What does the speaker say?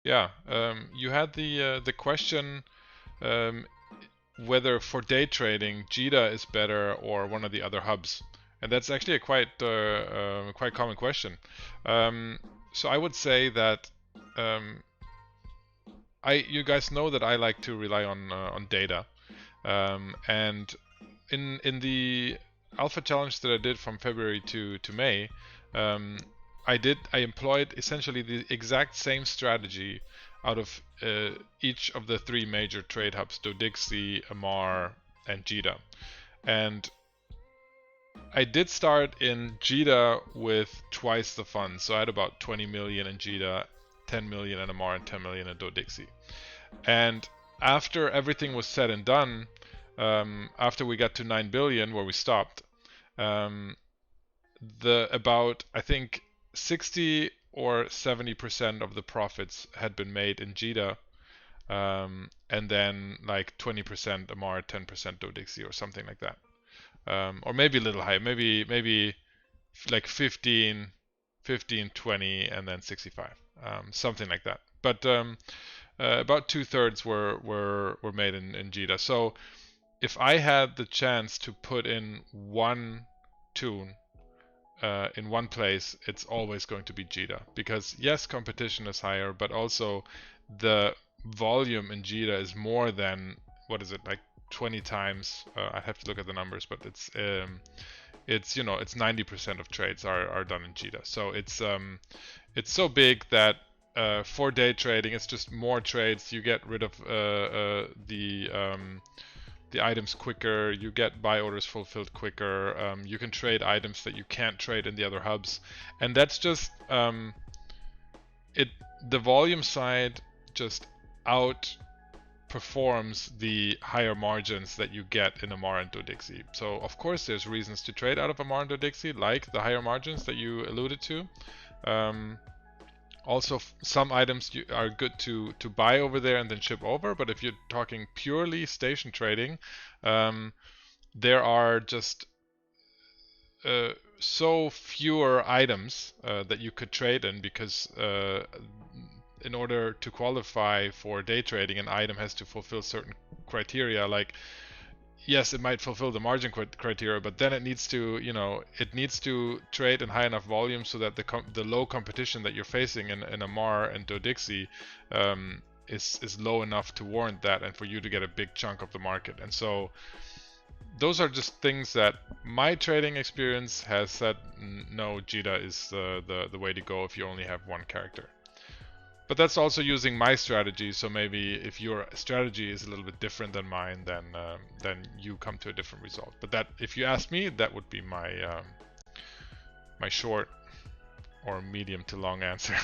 Yeah, you had the question um, whether for day trading JITA is better or one of the other hubs, and that's actually a quite common question. Um, so I would say that um, you guys know that I like to rely on data, and in the alpha challenge that I did from February to May, um, I employed essentially the exact same strategy out of each of the three major trade hubs: Dodixie, Amar, and JITA. And I did start in JITA with twice the funds, so I had about 20 million in JITA, 10 million in Amar, and 10 million in Dodixie. And after everything was said and done, after we got to 9 billion where we stopped, um, the about I think 60 or 70% of the profits had been made in JITA, and then like 20% Amar, 10% Dodixie or something like that, or maybe a little higher, maybe like 15, 20, and then 65, something like that. But about 2/3 were made in JITA. So if I had the chance to put in one tune in one place, it's always going to be JITA, because yes, competition is higher, but also the volume in JITA is more than, what is it, like 20 times. I have to look at the numbers, but it's it's 90% of trades are done in JITA. So it's so big that for day trading, it's just more trades. You get rid of the items quicker, you get buy orders fulfilled quicker, you can trade items that you can't trade in the other hubs, and that's just it. The volume side just outperforms the higher margins that you get in Amar and Dodixie. So of course there's reasons to trade out of Amar and Dodixie, like the higher margins that you alluded to. Um, Also, some items are good to buy over there and then ship over. But if you're talking purely station trading, um, there are just so fewer items that you could trade in, because in order to qualify for day trading, an item has to fulfill certain criteria. Like, yes, it might fulfill the margin criteria, but then it needs to, it needs to trade in high enough volume so that the low competition that you're facing in Amar and Dodixie is low enough to warrant that, and for you to get a big chunk of the market. And so those are just things that my trading experience has said, no, JITA is the way to go if you only have one character. But that's also using my strategy. So maybe if your strategy is a little bit different than mine, then you come to a different result. But that, if you ask me, that would be my short or medium to long answer.